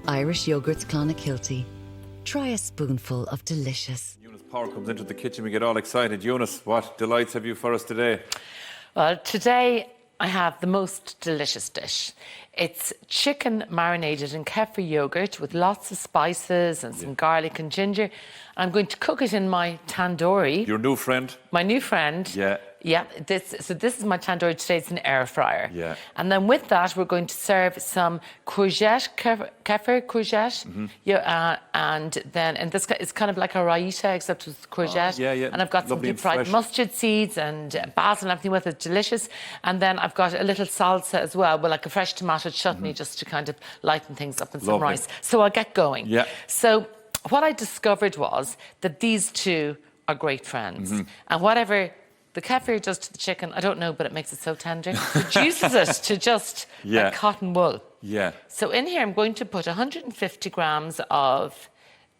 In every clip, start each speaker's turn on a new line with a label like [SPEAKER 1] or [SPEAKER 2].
[SPEAKER 1] Irish yogurt's Clonakilty. Try a spoonful of delicious.
[SPEAKER 2] Eunice Power comes into the kitchen, we get all excited. Eunice, what delights have you for us today?
[SPEAKER 3] Well, today I have the most delicious dish. It's chicken marinated in kefir yogurt with lots of spices and some garlic and ginger. I'm going to cook it in my tandoori.
[SPEAKER 2] Your new friend?
[SPEAKER 3] My new friend.
[SPEAKER 2] Yeah.
[SPEAKER 3] Yeah, this is my tandoori today. It's an air fryer.
[SPEAKER 2] Yeah.
[SPEAKER 3] And then with that, we're going to serve some courgette, kefir courgette. Yeah, and this it's kind of like a raita, except with courgette.
[SPEAKER 2] Oh, yeah, yeah.
[SPEAKER 3] And I've got
[SPEAKER 2] Lovely
[SPEAKER 3] some deep fried
[SPEAKER 2] fresh.
[SPEAKER 3] mustard seeds and basil and everything with it. Delicious. And then I've got a little salsa as well, with like a fresh tomato chutney, just to kind of lighten things up, and some
[SPEAKER 2] Lovely.
[SPEAKER 3] rice. So I'll get going.
[SPEAKER 2] Yeah.
[SPEAKER 3] So what I discovered was that these two are great friends. And whatever the kefir does to the chicken, I don't know, but it makes it so tender. Reduces it to just like cotton wool.
[SPEAKER 2] Yeah.
[SPEAKER 3] So in here, I'm going to put 150 grams of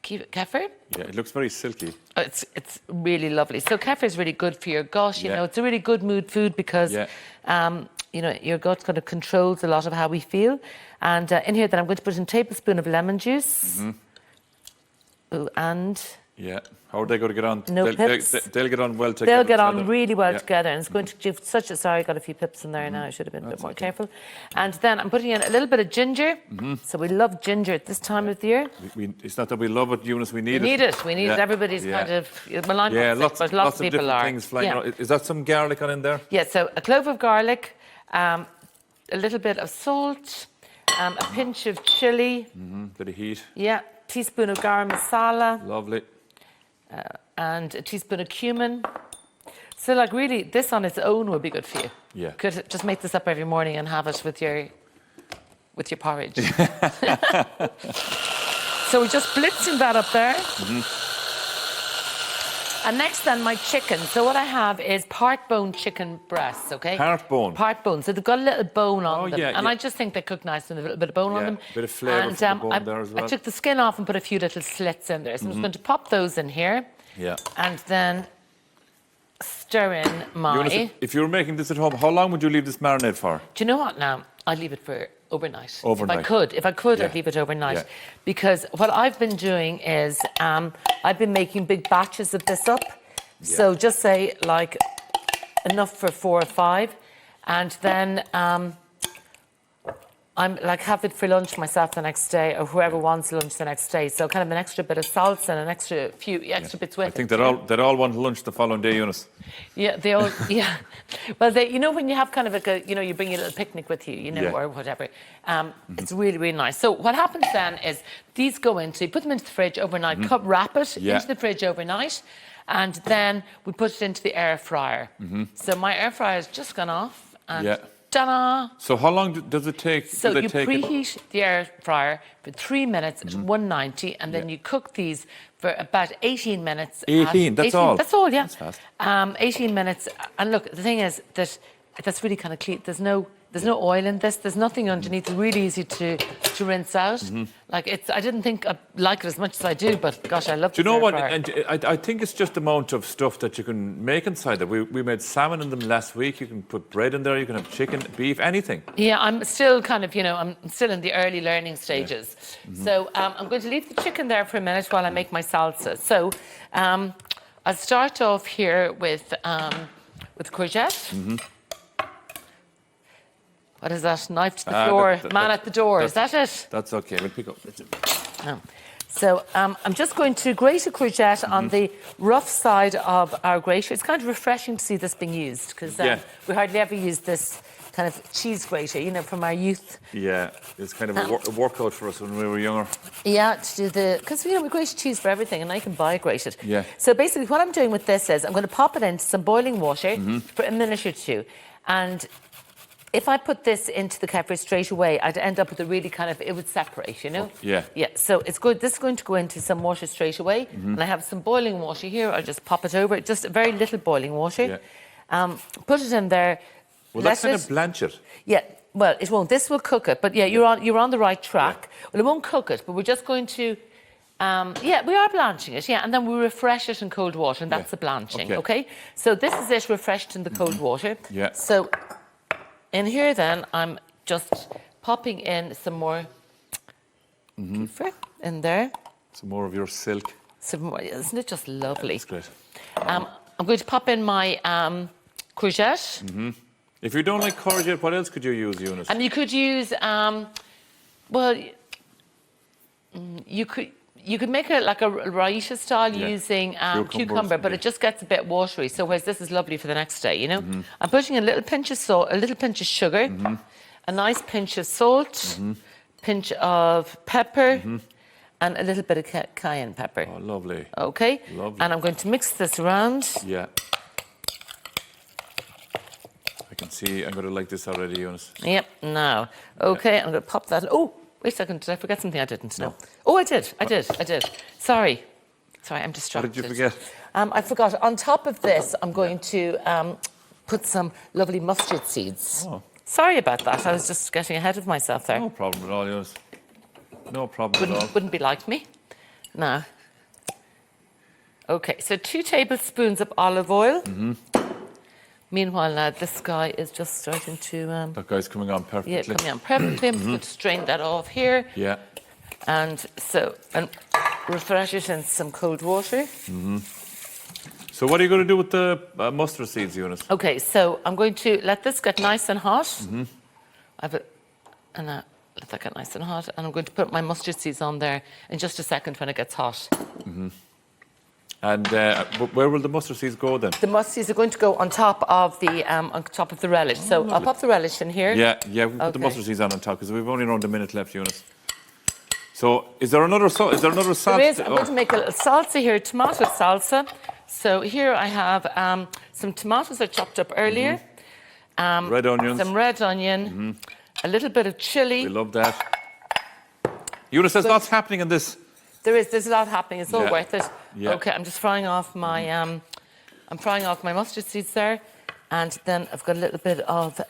[SPEAKER 3] kefir.
[SPEAKER 2] Yeah, it looks very silky.
[SPEAKER 3] Oh, it's really lovely. So kefir is really good for your gut. You know, it's a really good mood food because, you know, your gut kind of controls a lot of how we feel. And in here, then I'm going to put in a tablespoon of lemon juice. Ooh, and
[SPEAKER 2] yeah. How are they going to get on?
[SPEAKER 3] No pips.
[SPEAKER 2] They'll get on well together.
[SPEAKER 3] They'll get on really well together, and it's going to give such a... Sorry, I got a few pips in there now. I should have been a bit more careful. And then I'm putting in a little bit of ginger. So we love ginger at this time of the year.
[SPEAKER 2] It's not that we love it, Eunice, we need it.
[SPEAKER 3] We need it. We need it. Everybody's kind of... Well, I'm not sick, but lots of people
[SPEAKER 2] different
[SPEAKER 3] are.
[SPEAKER 2] Things flying around. Is that some garlic on in there?
[SPEAKER 3] Yeah, so a clove of garlic, a little bit of salt, a pinch of chilli.
[SPEAKER 2] Bit of heat.
[SPEAKER 3] Yeah, teaspoon of garam masala.
[SPEAKER 2] Lovely.
[SPEAKER 3] And a teaspoon of cumin. So, like, really, this on its own would be good for you.
[SPEAKER 2] Yeah.
[SPEAKER 3] Could just make this up every morning and have it with your porridge. So we're just blitzing that up there. And next then, my chicken. So what I have is part-bone chicken breasts, okay?
[SPEAKER 2] Part-bone?
[SPEAKER 3] Part-bone. So they've got a little bone on them.
[SPEAKER 2] Yeah,
[SPEAKER 3] and I just think they cook nice with a little bit of bone on them.
[SPEAKER 2] A bit of flavour from the bone there as well.
[SPEAKER 3] I took the skin off and put a few little slits in there. So I'm just going to pop those in here.
[SPEAKER 2] Yeah.
[SPEAKER 3] And then stir in my...
[SPEAKER 2] Eunice, if you were making this at home, how long would you leave this marinade for?
[SPEAKER 3] Do you know what now? I'd leave it for overnight.
[SPEAKER 2] Overnight.
[SPEAKER 3] If I could, I'd leave it overnight.
[SPEAKER 2] Yeah.
[SPEAKER 3] Because what I've been doing is I've been making big batches of this up. So just say like enough for 4 or 5, and then I'm like have it for lunch myself the next day, or whoever wants lunch the next day. So kind of an extra bit of salsa and an few extra bits with it.
[SPEAKER 2] I think they'd all want lunch the following day, Eunice.
[SPEAKER 3] Yeah, they all, yeah. Well, you know, when you have kind of like a, you know, you bring your little picnic with you, you know, or whatever. It's really, really nice. So what happens then is these go into, you put them into the fridge overnight, wrap it into the fridge overnight, and then we put it into the air fryer. So my air fryer has just gone off, and ta-da!
[SPEAKER 2] So how long does it take?
[SPEAKER 3] So you preheat the air fryer for 3 minutes at 190, and then you cook these for about 18 minutes.
[SPEAKER 2] 18, that's all?
[SPEAKER 3] That's all, yeah.
[SPEAKER 2] That's fast.
[SPEAKER 3] 18 minutes. And look, the thing is that that's really kind of clean. There's no oil in this. There's nothing underneath. It's really easy to rinse out. Like I didn't think I like it as much as I do, but gosh, I love it.
[SPEAKER 2] Do you know what? And I think it's just the amount of stuff that you can make inside there. We made salmon in them last week. You can put bread in there. You can have chicken, beef, anything.
[SPEAKER 3] Yeah, I'm still kind of, you know, I'm still in the early learning stages. So I'm going to leave the chicken there for a minute while I make my salsa. So I'll start off here with courgette. What is that? Knife to the floor, man at the door. Is that it?
[SPEAKER 2] That's okay. We'll pick up.
[SPEAKER 3] No. So I'm just going to grate a courgette on the rough side of our grater. It's kind of refreshing to see this being used because we hardly ever use this kind of cheese grater, you know, from our youth.
[SPEAKER 2] Yeah, it's kind of a workout for us when we were younger.
[SPEAKER 3] Yeah, to do because you know we grate cheese for everything, and I can buy grated.
[SPEAKER 2] Yeah.
[SPEAKER 3] So basically, what I'm doing with this is I'm going to pop it into some boiling water for a minute or two, and if I put this into the kefir straight away, I'd end up with a really kind of, it would separate, you know?
[SPEAKER 2] Yeah.
[SPEAKER 3] Yeah, so it's good. This is going to go into some water straight away. And I have some boiling water here. I'll just pop it over. Just a very little boiling water.
[SPEAKER 2] Yeah.
[SPEAKER 3] Put it in there.
[SPEAKER 2] Will that kind of blanch it?
[SPEAKER 3] Yeah, well, it won't. This will cook it. But yeah, you're on the right track. Well, it won't cook it, but we're just going to... yeah, we are blanching it, and then we refresh it in cold water, and that's the blanching, okay? So this is it refreshed in the cold water.
[SPEAKER 2] Yeah.
[SPEAKER 3] So in here then, I'm just popping in some more kefir in there.
[SPEAKER 2] Some more of your silk.
[SPEAKER 3] Some more, isn't it just lovely?
[SPEAKER 2] That's great.
[SPEAKER 3] I'm going to pop in my courgette.
[SPEAKER 2] If you don't like courgette, what else could you use, Eunice?
[SPEAKER 3] And you could use, you could make it like a raita style using cucumber, but it just gets a bit watery. So whereas this is lovely for the next day, you know. I'm putting a little pinch of salt, a little pinch of sugar, a nice pinch of salt, pinch of pepper, and a little bit of cayenne pepper.
[SPEAKER 2] Oh, lovely.
[SPEAKER 3] Okay.
[SPEAKER 2] Lovely.
[SPEAKER 3] And I'm going to mix this around.
[SPEAKER 2] Yeah. I can see I'm going to like this already, Eunice.
[SPEAKER 3] Yep. Now, okay, I'm going to pop that. Oh. Wait a second, did I forget something I didn't know? Oh, I did. Sorry, I'm distracted.
[SPEAKER 2] What did you forget?
[SPEAKER 3] I forgot. On top of this, I'm going to put some lovely mustard seeds.
[SPEAKER 2] Oh.
[SPEAKER 3] Sorry about that. I was just getting ahead of myself there.
[SPEAKER 2] No problem at all, Eunice. No problem at all.
[SPEAKER 3] Wouldn't be like me. No. Okay, so 2 tablespoons of olive oil. Meanwhile, this guy is just starting to...
[SPEAKER 2] that guy's coming on perfectly.
[SPEAKER 3] Yeah, coming on perfectly. I'm going to strain that off here.
[SPEAKER 2] Yeah.
[SPEAKER 3] And refresh it in some cold water.
[SPEAKER 2] So what are you going to do with the mustard seeds, Eunice?
[SPEAKER 3] Okay, so I'm going to let this get nice and hot. Let that get nice and hot. And I'm going to put my mustard seeds on there in just a second when it gets hot.
[SPEAKER 2] And where will the mustard seeds go then?
[SPEAKER 3] The mustard seeds are going to go on top of the relish. So I'll pop the relish in here.
[SPEAKER 2] Yeah, we can put the mustard seeds on top because we've only around a minute left, Eunice. So is there another sauce?
[SPEAKER 3] There is. I'm going to make a little salsa here, tomato salsa. So here I have some tomatoes I chopped up earlier.
[SPEAKER 2] Red onions.
[SPEAKER 3] Some red onion. A little bit of chili.
[SPEAKER 2] We love that. Eunice, there's lots happening in this.
[SPEAKER 3] There's a lot happening. It's all worth it.
[SPEAKER 2] Yeah.
[SPEAKER 3] Okay, I'm just frying off my my mustard seeds there, and then I've got a little bit of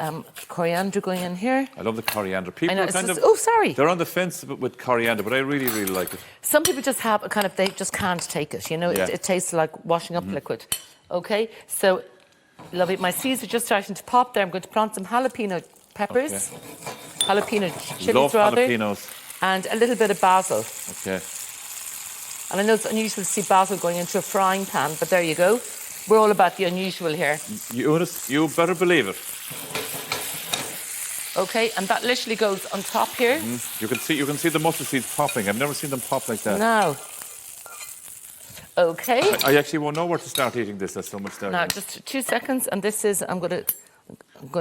[SPEAKER 3] coriander going in here.
[SPEAKER 2] I love the coriander. People
[SPEAKER 3] sorry.
[SPEAKER 2] They're on the fence with coriander, but I really, really like it.
[SPEAKER 3] Some people just have a they just can't take it. You know, it tastes like washing up liquid. Okay, so lovely. My seeds are just starting to pop there. I'm going to plant some jalapeno peppers, jalapeno chilies
[SPEAKER 2] love
[SPEAKER 3] rather,
[SPEAKER 2] jalapenos,
[SPEAKER 3] and a little bit of basil.
[SPEAKER 2] Okay.
[SPEAKER 3] And I know it's unusual to see basil going into a frying pan, but there you go. We're all about the unusual here.
[SPEAKER 2] Eunice, you better believe it.
[SPEAKER 3] Okay, and that literally goes on top here.
[SPEAKER 2] You can see the mustard seeds popping. I've never seen them pop like that.
[SPEAKER 3] Now, okay.
[SPEAKER 2] I actually won't know where to start eating this. There's so much there.
[SPEAKER 3] Now, just 2 seconds, and this is I'm going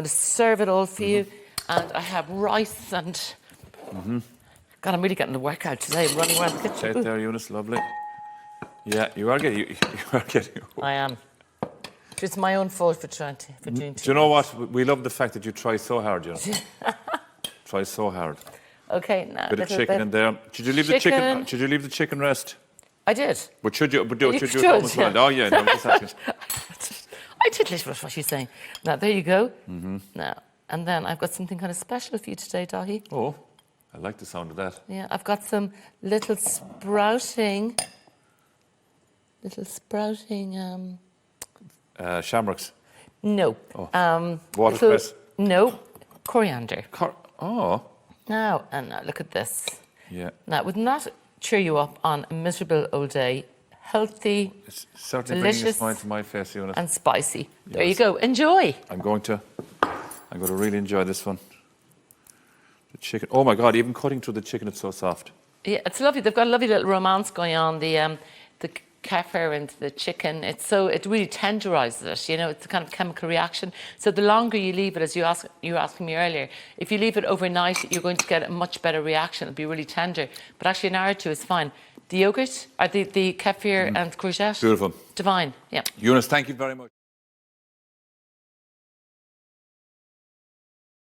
[SPEAKER 3] to serve it all for you, and I have rice and. God, I'm really getting the workout today. I'm running around the kitchen.
[SPEAKER 2] Right there, Eunice, lovely. Yeah, you are getting.
[SPEAKER 3] I am. It's my own fault for doing too much.
[SPEAKER 2] Do you know what? We love the fact that you try so hard, Eunice. Try so hard.
[SPEAKER 3] Okay, now
[SPEAKER 2] Bit of chicken in there. Should you leave the chicken? Should you leave the chicken rest?
[SPEAKER 3] I did.
[SPEAKER 2] But should you? But should you?
[SPEAKER 3] Should,
[SPEAKER 2] as well? Oh yeah, no, just asking.
[SPEAKER 3] I did literally what you're saying. Now there you go. Now, and then I've got something kind of special for you today, Dahi.
[SPEAKER 2] Oh. I like the sound of that.
[SPEAKER 3] Yeah, I've got some little sprouting.
[SPEAKER 2] Shamrocks.
[SPEAKER 3] No.
[SPEAKER 2] Oh. Watercress.
[SPEAKER 3] No. Coriander.
[SPEAKER 2] Now,
[SPEAKER 3] look at this.
[SPEAKER 2] Yeah.
[SPEAKER 3] Now, wouldn't that cheer you up on a miserable old day? Healthy,
[SPEAKER 2] it's certainly
[SPEAKER 3] delicious,
[SPEAKER 2] bringing a smile to my face, Eunice.
[SPEAKER 3] and spicy. There you go. Enjoy.
[SPEAKER 2] I'm going to really enjoy this one. The chicken. Oh my God! Even cutting through the chicken, it's so soft.
[SPEAKER 3] Yeah, it's lovely. They've got a lovely little romance going on. The kefir and the chicken. It really tenderizes it. You know, it's a kind of chemical reaction. So the longer you leave it, as you were asking me earlier, if you leave it overnight, you're going to get a much better reaction. It'll be really tender. But actually, an hour or two is fine. The yogurt, or the kefir and courgette.
[SPEAKER 2] Beautiful.
[SPEAKER 3] Divine. Yeah.
[SPEAKER 2] Eunice, thank you very much.